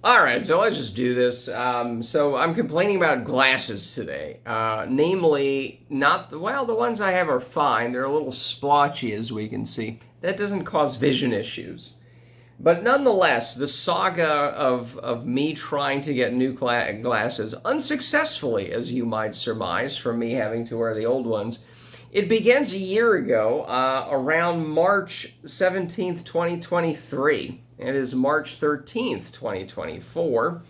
All right, so let's just do this. So I'm complaining about glasses today. Namely, not the ones I have are fine. They're a little splotchy, as we can see. That doesn't cause vision issues. But nonetheless, the saga of me trying to get new glasses unsuccessfully, as you might surmise from me having to wear the old ones, it begins a year ago, around March 17th, 2023. It is March 13th, 2024.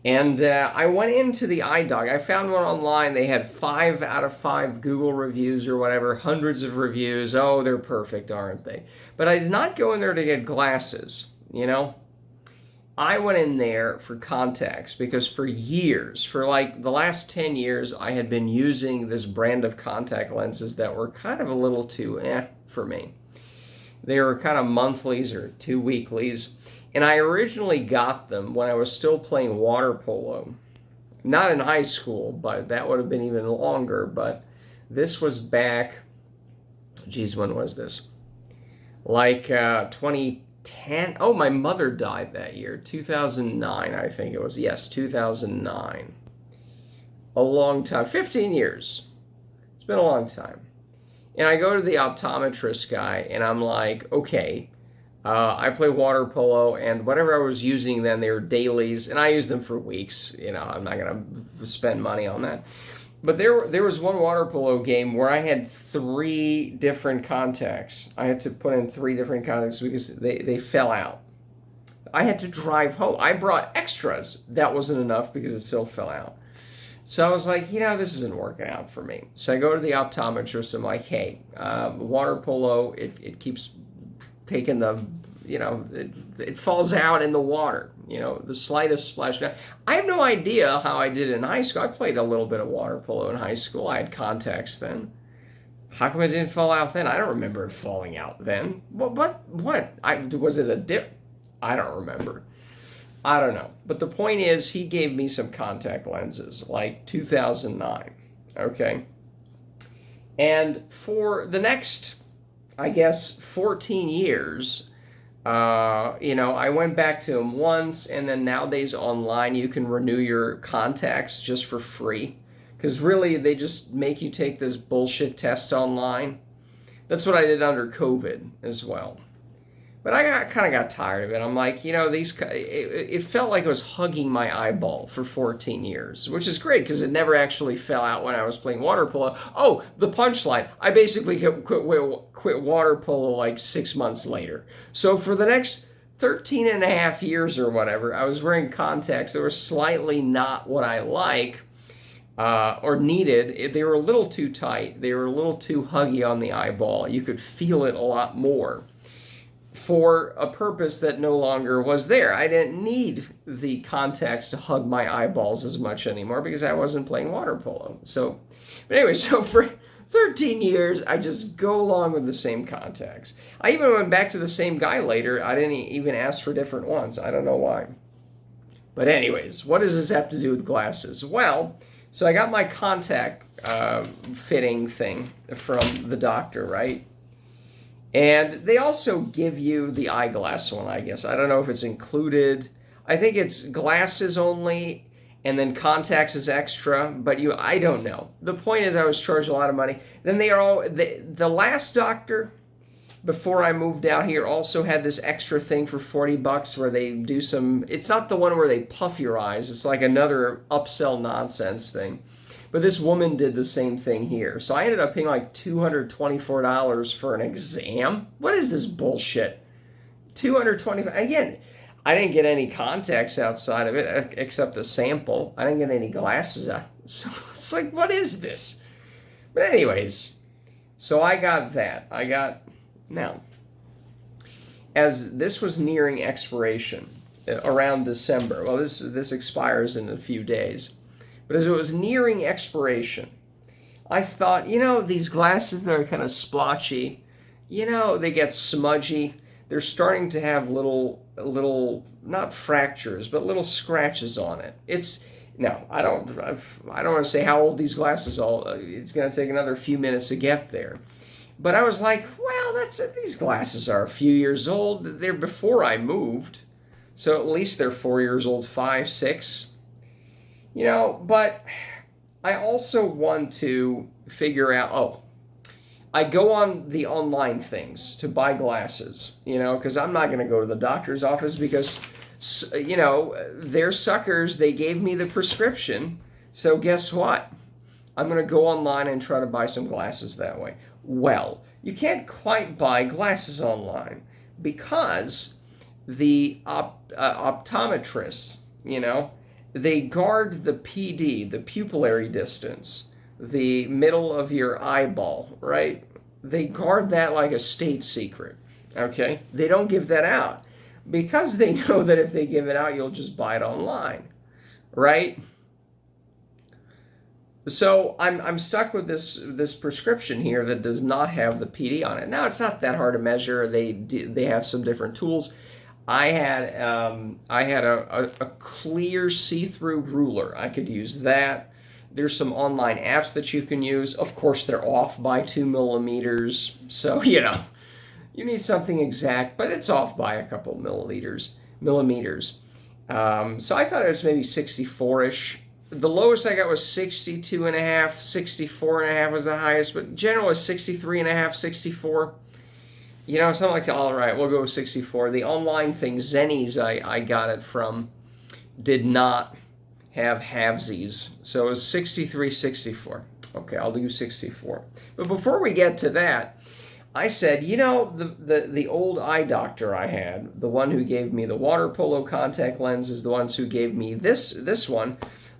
And I went into the eye dog. I found one online. They had 5 out of 5 Google reviews or whatever, hundreds of reviews. Oh, they're perfect, aren't they? But I did not go in there to get glasses, you know? I went in there for contacts because for years, for like the last 10 years, I had been using this brand of contact lenses that were kind of a little too for me. They were kind of monthlies or 2 weeklies. And I originally got them when I was still playing water polo. Not in high school, but that would have been even longer. But this was back, geez, when was this? Like 2010. Oh, my mother died that year. 2009, I think it was. Yes, 2009. A long time. 15 years. It's been a long time. And I go to the optometrist guy, and I'm like, okay, I play water polo, and whatever I was using then, they were dailies, and I used them for weeks. You know, I'm not going to spend money on that. But there was one water polo game where I had 3 different contacts. I had to put in 3 different contacts because they fell out. I had to drive home. I brought extras. That wasn't enough because it still fell out. So I was like, this isn't working out for me. So I go to the optometrist. I'm like, hey, water polo, it keeps taking the, it falls out in the water, the slightest splash. Now, I have no idea how I did in high school. I played a little bit of water polo in high school. I had contacts then. How come it didn't fall out then? I don't remember it falling out then. What? Was it a dip? I don't remember. I don't know. But the point is, he gave me some contact lenses, like 2009. Okay? And for the next, I guess, 14 years, I went back to him once, and then nowadays online you can renew your contacts just for free. Because really, they just make you take this bullshit test online. That's what I did under COVID as well. But I kind of got tired of it. I'm like, it felt like it was hugging my eyeball for 14 years, which is great because it never actually fell out when I was playing water polo. Oh, the punchline. I basically quit water polo like 6 months later. So for the next 13 and a half years or whatever, I was wearing contacts that were slightly not what I like or needed. They were a little too tight. They were a little too huggy on the eyeball. You could feel it a lot more, for a purpose that no longer was there. I didn't need the contacts to hug my eyeballs as much anymore because I wasn't playing water polo. But anyway, so for 13 years, I just go along with the same contacts. I even went back to the same guy later. I didn't even ask for different ones. I don't know why. But anyways, what does this have to do with glasses? Well, so I got my contact fitting thing from the doctor, right? And they also give you the eyeglass one, I guess. I don't know if it's included. I think it's glasses only, and then contacts is extra, but I don't know. The point is I was charged a lot of money. Then the last doctor, before I moved out here, also had this extra thing for $40 where they do some, it's not the one where they puff your eyes. It's like another upsell nonsense thing. But this woman did the same thing here. So I ended up paying like $224 for an exam. What is this bullshit? $225. Again, I didn't get any contacts outside of it except the sample. I didn't get any glasses. So it's like, what is this? But anyways, so I got that. Now, as this was nearing expiration around December, well, this expires in a few days. But as it was nearing expiration, I thought, these glasses that are kind of splotchy, they get smudgy. They're starting to have little, not fractures, but little scratches on it. I don't want to say how old these glasses are. It's going to take another few minutes to get there. But I was like, well, these glasses are a few years old. They're before I moved. So at least they're 4 years old, 5, 6. But I also want to figure out, I go on the online things to buy glasses, because I'm not going to go to the doctor's office because, they're suckers. They gave me the prescription. So guess what? I'm going to go online and try to buy some glasses that way. Well, you can't quite buy glasses online because the optometrists, they guard the PD, the pupillary distance, the middle of your eyeball, right? They guard that like a state secret, okay? They don't give that out because they know that if they give it out, you'll just buy it online, right? So I'm stuck with this prescription here that does not have the PD on it. Now, it's not that hard to measure. They have some different tools. I had a clear see-through ruler. I could use that. There's some online apps that you can use. Of course, they're off by 2 millimeters. So, you need something exact, but it's off by a couple millimeters. So I thought it was maybe 64-ish. The lowest I got was 62 and a half, 64 and a half was the highest, but general was 63 and a half, 64. Something like that. All right, we'll go with 64. The online thing, Zennies, I got it from, did not have halvesies. So it was 63, 64. Okay, I'll do 64. But before we get to that, I said, the old eye doctor I had, the one who gave me the water polo contact lenses, the ones who gave me this one,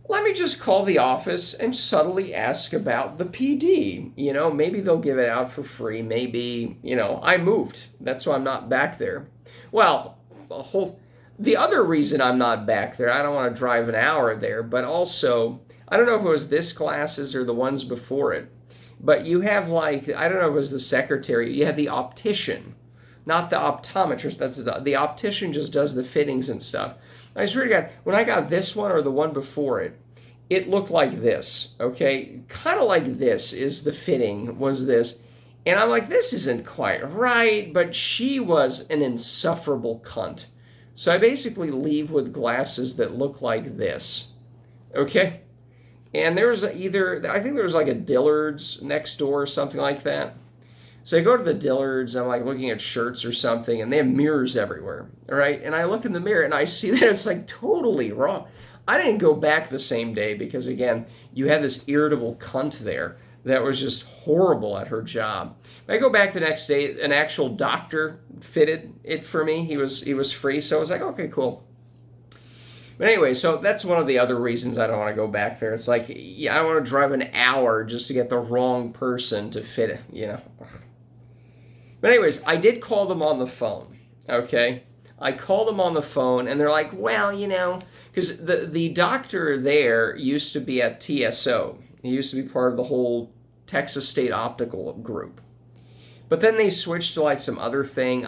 let me just call the office and subtly ask about the PD. Maybe they'll give it out for free. Maybe, I moved. That's why I'm not back there. Well, the other reason I'm not back there, I don't want to drive an hour there, but also, I don't know if it was this glasses or the ones before it, but you have I don't know if it was the secretary, you had the optician, not the optometrist. That's the optician just does the fittings and stuff. I swear to God, when I got this one or the one before it, it looked like this, okay? Kind of like this is the fitting, was this. And I'm like, this isn't quite right, but she was an insufferable cunt. So I basically leave with glasses that look like this, okay? And there was I think there was like a Dillard's next door or something like that. So I go to the Dillard's, I'm like looking at shirts or something, and they have mirrors everywhere, right? And I look in the mirror and I see that it's like totally wrong. I didn't go back the same day because, again, you had this irritable cunt there that was just horrible at her job. But I go back the next day, an actual doctor fitted it for me. He was free, so I was like, okay, cool. But anyway, so that's one of the other reasons I don't want to go back there. It's like, I don't want to drive an hour just to get the wrong person to fit it, But anyways, I did call them on the phone, okay? I called them on the phone, and they're like, well, because the doctor there used to be at TSO. He used to be part of the whole Texas State Optical group. But then they switched to some other thing,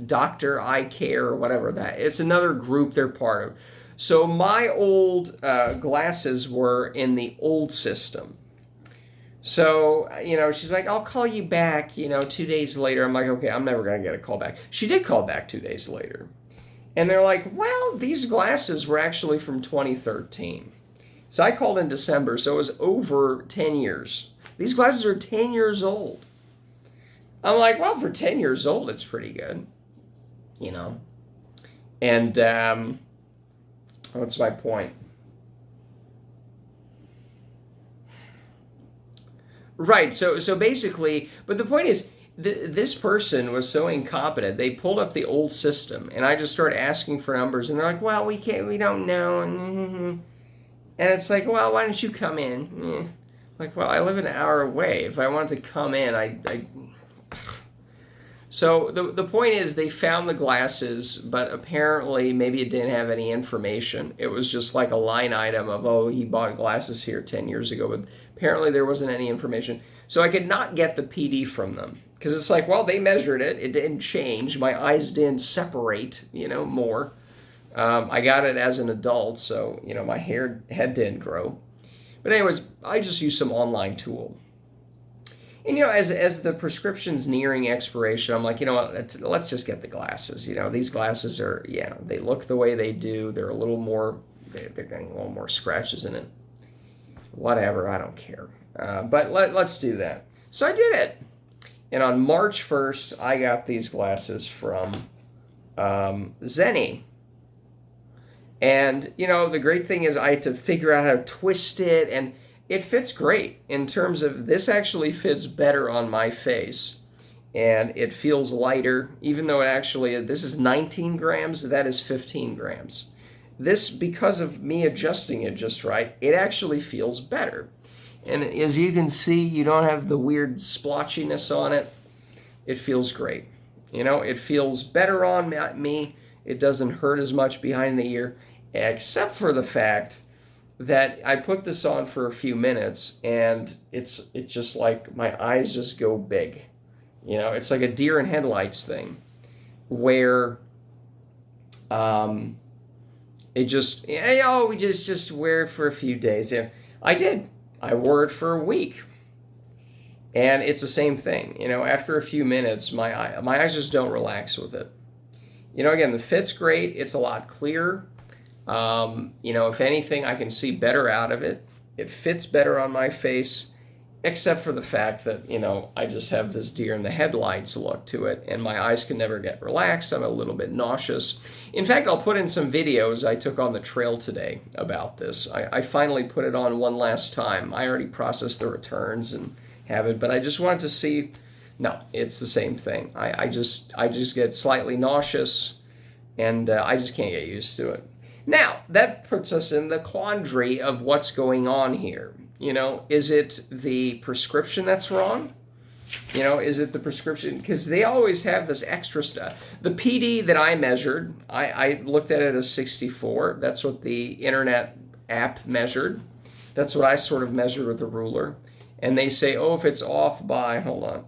Dr. Eye Care or whatever that. It's another group they're part of. So my old glasses were in the old system. So, she's like, I'll call you back, 2 days later. I'm like, okay, I'm never going to get a call back. She did call back 2 days later. And they're like, well, these glasses were actually from 2013. So I called in December, so it was over 10 years. These glasses are 10 years old. I'm like, well, for 10 years old, it's pretty good, And what's my point? Right, so basically, but the point is, this person was so incompetent, they pulled up the old system, and I just started asking for numbers, and they're like, well, we don't know, and it's like, well, why don't you come in? Like, well, I live an hour away. If I wanted to come in, So the point is, they found the glasses, but apparently maybe it didn't have any information. It was just like a line item of, he bought glasses here 10 years ago, but apparently there wasn't any information. So I could not get the PD from them, because it's like, well, they measured it. It didn't change. My eyes didn't separate, more. I got it as an adult, so, my head didn't grow. But anyways, I just used some online tool. And as the prescription's nearing expiration, I'm like, you know what? Let's just get the glasses. These glasses are, they look the way they do. They're a little more, they're getting a little more scratches in it. Whatever, I don't care. But let's do that. So I did it. And on March 1st, I got these glasses from Zenni. And, the great thing is I had to figure out how to twist it, and it fits great in terms of this actually fits better on my face. And it feels lighter, even though this is 19 grams, that is 15 grams. This, because of me adjusting it just right, it actually feels better. And as you can see, you don't have the weird splotchiness on it. It feels great. It feels better on me. It doesn't hurt as much behind the ear, except for the fact that I put this on for a few minutes, and it's just like my eyes just go big. It's like a deer in headlights thing, where it just, we just wear it for a few days. Yeah, I did. I wore it for a week. And it's the same thing. After a few minutes, my eyes just don't relax with it. Again, the fit's great. It's a lot clearer. If anything, I can see better out of it. It fits better on my face, except for the fact that, I just have this deer in the headlights look to it, and my eyes can never get relaxed. I'm a little bit nauseous. In fact, I'll put in some videos I took on the trail today about this. I finally put it on one last time. I already processed the returns and have it, but I just wanted to see. No, it's the same thing. I just get slightly nauseous, and I just can't get used to it. Now, that puts us in the quandary of what's going on here. Is it the prescription that's wrong? Is it the prescription? Because they always have this extra stuff. The PD that I measured, I looked at it as 64. That's what the internet app measured. That's what I sort of measured with the ruler. And they say, if it's off by, hold on.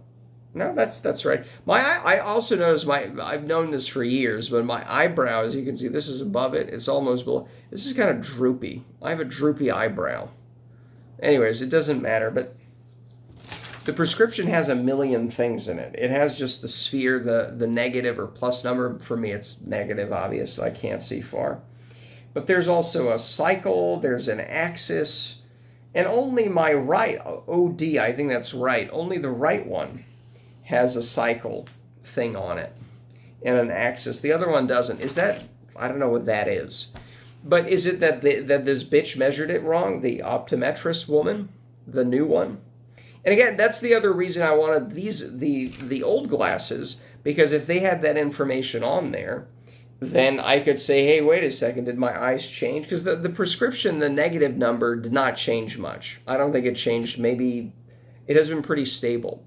No, that's right. I also noticed I've known this for years, but my eyebrow, as you can see, this is above it. It's almost below. This is kind of droopy. I have a droopy eyebrow. Anyways, it doesn't matter, but the prescription has a million things in it. It has just the sphere, the negative or plus number. For me, it's negative, obviously. I can't see far. But there's also a cycle. There's an axis. And only my right, OD, I think that's right, only the right one has a cycle thing on it and an axis. The other one doesn't. Is that, I don't know what that is. But is it that this bitch measured it wrong? The optometrist woman? The new one? And again, that's the other reason I wanted the old glasses, because if they had that information on there, then I could say, hey, wait a second, did my eyes change? Because the prescription, the negative number, did not change much. I don't think it changed. Maybe it has been pretty stable.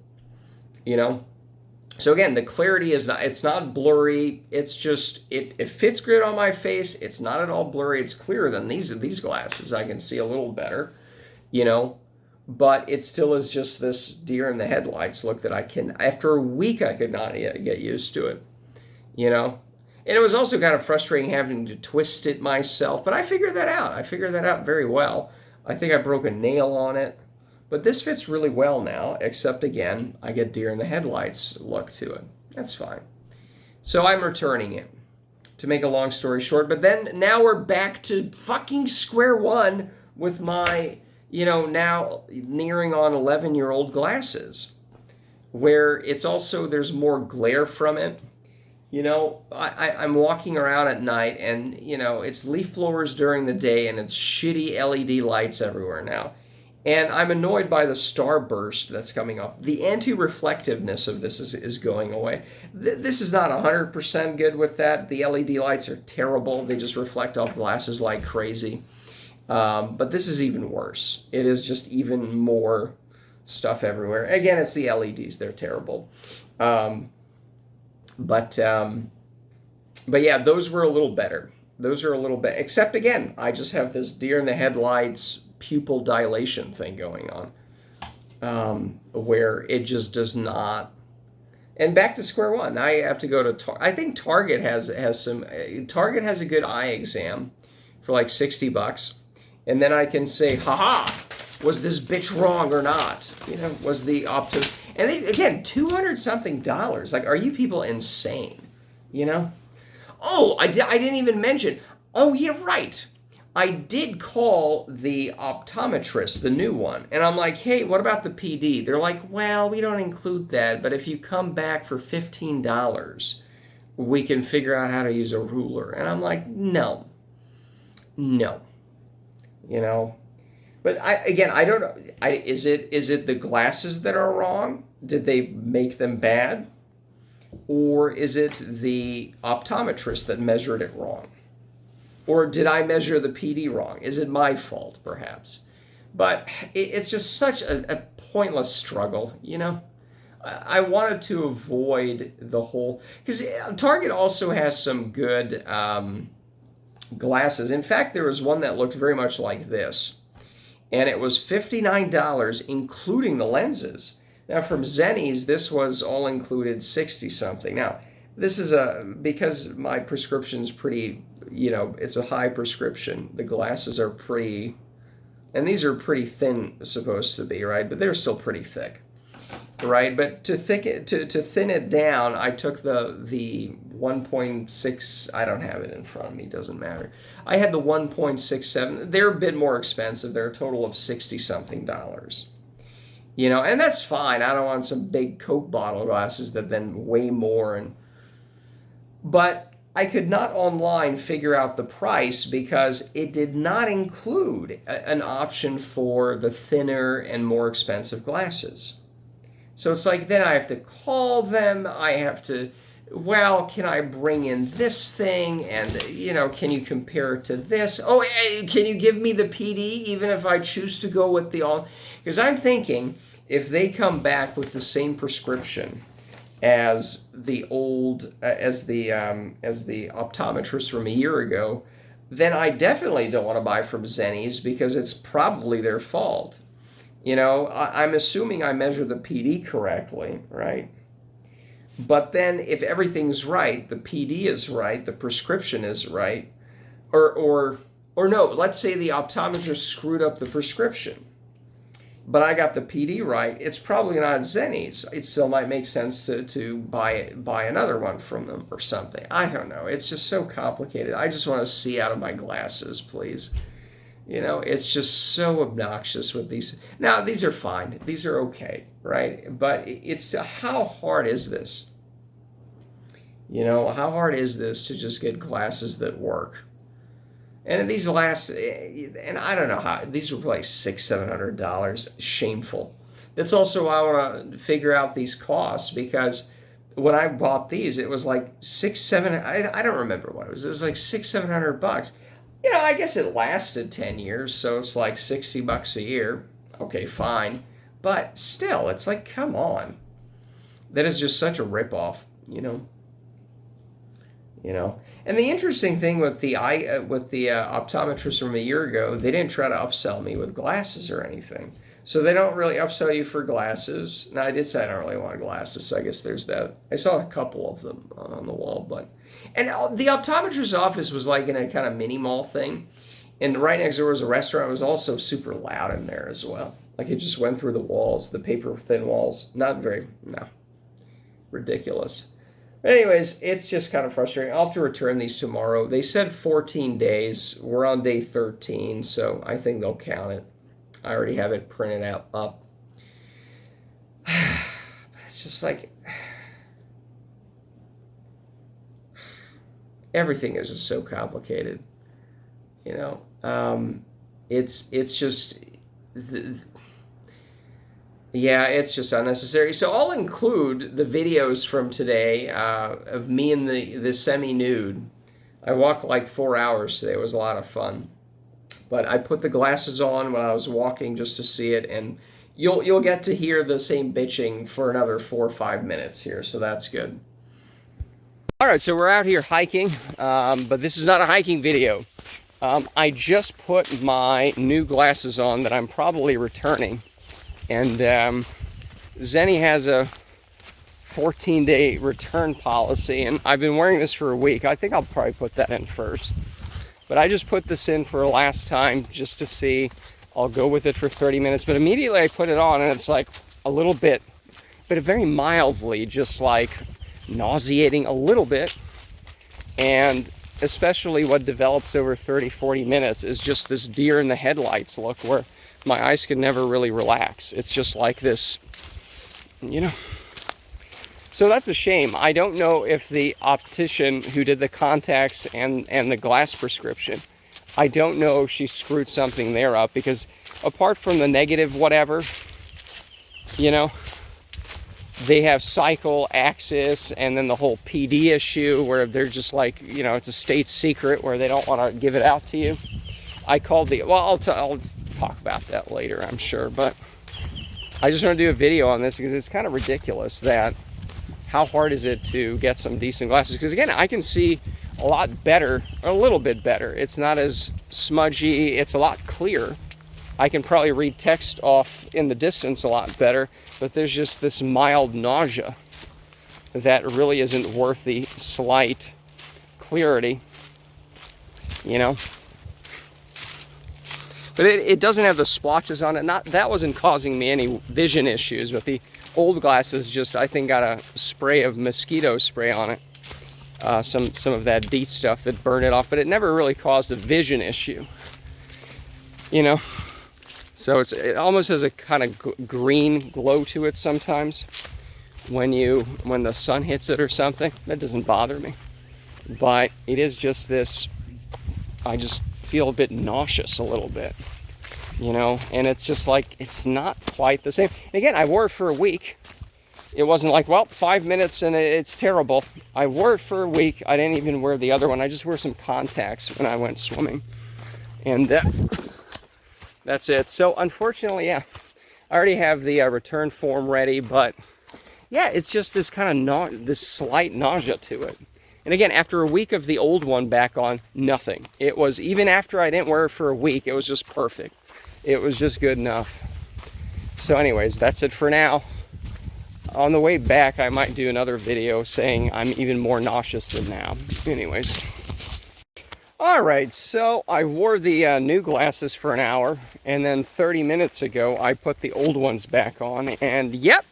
So again, the clarity it's not blurry. It's just, it fits good on my face. It's not at all blurry. It's clearer than these glasses. I can see a little better, but it still is just this deer in the headlights look that after a week, I could not get used to it, And it was also kind of frustrating having to twist it myself, but I figured that out. I figured that out very well. I think I broke a nail on it. But this fits really well now, except again, I get deer in the headlights look to it. That's fine. So I'm returning it, to make a long story short. But then now we're back to fucking square one with my, now nearing on 11-year-old glasses, where it's also, there's more glare from it. I'm walking around at night, and, it's leaf blowers during the day, and it's shitty LED lights everywhere now. And I'm annoyed by the starburst that's coming off. The anti-reflectiveness of this is going away. This is not 100% good with that. The LED lights are terrible. They just reflect off glasses like crazy. But this is even worse. It is just even more stuff everywhere. Again, it's the LEDs. They're terrible. But yeah, those were a little better. Those are a little bit, except again, I just have this deer in the headlights pupil dilation thing going on, where it just does not. And back to square one. I have to go to I think Target has a good eye exam for like $60, and then I can say, haha, was this bitch wrong or not? Was the And they, again, $200-something. Like, are you people insane? You know? Oh, I didn't even mention. Oh, yeah, right. I did call the optometrist, the new one, and I'm like, hey, what about the PD? They're like, well, we don't include that, but if you come back for $15, we can figure out how to use a ruler. And I'm like, no. You know? But I don't know. Is it the glasses that are wrong? Did they make them bad? Or is it the optometrist that measured it wrong? Or did I measure the PD wrong? Is it my fault, perhaps? But it's just such a pointless struggle, you know? I wanted to avoid the whole... Because Target also has some good glasses. In fact, there was one that looked very much like this. And it was $59, including the lenses. Now, from Zenni's, this was all included $60-something. Now, this is because my prescription's pretty... You know, it's a high prescription. The glasses are pretty, and these are pretty thin, supposed to be, right? But they're still pretty thick, right? But to thin it down, I took the 1.6. I don't have it in front of me. Doesn't matter. I had the 1.67. They're a bit more expensive. They're a total of $60-something. You know, and that's fine. I don't want some big Coke bottle glasses that then weigh more. But I could not online figure out the price because it did not include an option for the thinner and more expensive glasses. So it's like, then I have to call them. I have to, well, can I bring in this thing? And, you know, can you compare it to this? Oh, can you give me the PD even if I choose to go with the all? Because I'm thinking if they come back with the same prescription as the optometrist from a year ago, then I definitely don't want to buy from Zenni's because it's probably their fault. You know, I'm assuming I measure the PD correctly, right? But then if everything's right, the PD is right, the prescription is right, or no, let's say the optometrist screwed up the prescription, but I got the PD right, it's probably not Zenni's. It still might make sense to buy another one from them or something. I don't know. It's just so complicated. I just want to see out of my glasses, please. You know, it's just so obnoxious with these. Now, these are fine. These are okay, right? But it's how hard is this? You know, how hard is this to just get glasses that work? And these last, and I don't know how, these were probably $600-700. Shameful. That's also why I want to figure out these costs, because when I bought these, it was like I don't remember what it was. It was like $600-700. You know, I guess it lasted 10 years, so it's like $60 a year. Okay, fine. But still, it's like, come on. That is just such a ripoff, you know. You know, and the interesting thing with the optometrist from a year ago, they didn't try to upsell me with glasses or anything. So they don't really upsell you for glasses. Now, I did say I don't really want glasses, so I guess there's that. I saw a couple of them on the wall, and the optometrist's office was like in a kind of mini mall thing, and right next door was a restaurant. It was also super loud in there as well. Like it just went through the walls, the paper thin walls. Ridiculous. Anyways, it's just kind of frustrating. I'll have to return these tomorrow. They said 14 days. We're on day 13, so I think they'll count it. I already have it printed out up. It's just like everything is just so complicated. You know, it's just. Yeah, it's just unnecessary. So I'll include the videos from today of me in the semi-nude. I walked like 4 hours today. It was a lot of fun. But I put the glasses on when I was walking just to see it, and you'll get to hear the same bitching for another 4 or 5 minutes here, so that's good. All right, so we're out here hiking, but this is not a hiking video. I just put my new glasses on that I'm probably returning. And Zenni has a 14-day return policy, and I've been wearing this for a week. I think I'll probably put that in first. But I just put this in for a last time just to see. I'll go with it for 30 minutes. But immediately I put it on, and it's like a little bit but very mildly, just like nauseating a little bit. And especially what develops over 30-40 minutes is just this deer in the headlights look, where my eyes can never really relax. It's just like this, you know. So that's a shame. I don't know if the optician who did the contacts and the glass prescription, I don't know if she screwed something there up, because apart from the negative whatever, you know, they have cycle, axis, and then the whole PD issue where they're just like, you know, it's a state secret where they don't want to give it out to you. I called the, well, I'll talk about that later, I'm sure, but I just want to do a video on this because it's kind of ridiculous that how hard is it to get some decent glasses? Because again, I can see a lot better, or a little bit better. It's not as smudgy, it's a lot clearer. I can probably read text off in the distance a lot better, but there's just this mild nausea that really isn't worth the slight clarity, you know? But it doesn't have the splotches on it. That wasn't causing me any vision issues, but the old glasses just, I think, got a spray of mosquito spray on it. Some of that DEET stuff that burned it off, but it never really caused a vision issue, you know? So it almost has a kind of green glow to it sometimes when the sun hits it or something. That doesn't bother me. But it is just this, I just feel a bit nauseous a little bit, you know, and it's just like, it's not quite the same. And again, I wore it for a week. It wasn't like, well, 5 minutes and it's terrible. I wore it for a week. I didn't even wear the other one. I just wore some contacts when I went swimming. And that's it. So unfortunately, yeah, I already have the return form ready, but yeah, it's just this kind of this slight nausea to it. And again, after a week of the old one back on, nothing. It was, even after I didn't wear it for a week, it was just perfect. It was just good enough. So anyways, that's it for now. On the way back, I might do another video saying I'm even more nauseous than now. Anyways. Alright, so I wore the new glasses for an hour, and then 30 minutes ago, I put the old ones back on, and yep!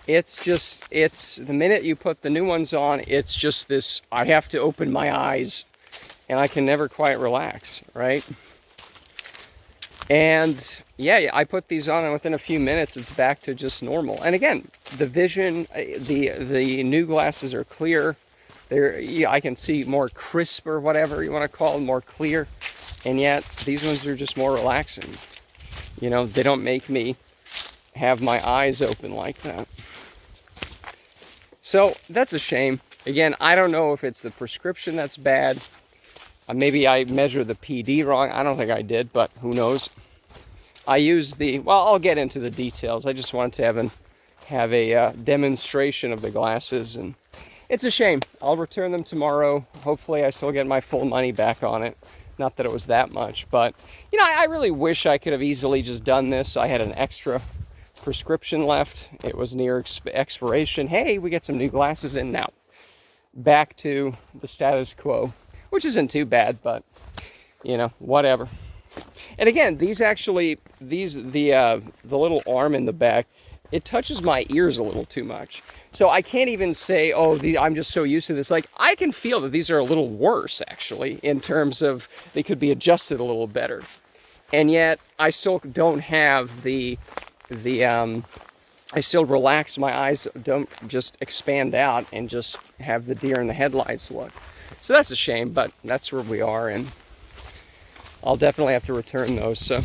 It's the minute you put the new ones on, it's just this, I have to open my eyes, and I can never quite relax, right? And yeah, I put these on, and within a few minutes, it's back to just normal. And again, the vision, the new glasses are clear. Yeah, I can see more crisp, or whatever you want to call it, more clear. And yet, these ones are just more relaxing. You know, they don't make me have my eyes open like that. So that's a shame. Again, I don't know if it's the prescription that's bad. Maybe I measured the PD wrong. I don't think I did, but who knows. I used well, I'll get into the details. I just wanted to have a demonstration of the glasses, and it's a shame. I'll return them tomorrow. Hopefully I still get my full money back on it. Not that it was that much, but you know, I really wish I could have easily just done this. I had an extra prescription left. It was near expiration. Hey, we get some new glasses in now. Back to the status quo, which isn't too bad, but you know, whatever. And again, the little arm in the back, it touches my ears a little too much. So I can't even say, oh, I'm just so used to this. Like, I can feel that these are a little worse, actually, in terms of they could be adjusted a little better. And yet, I still don't have I still relax, my eyes don't just expand out and just have the deer in the headlights look. So that's a shame, but that's where we are, and I'll definitely have to return those. So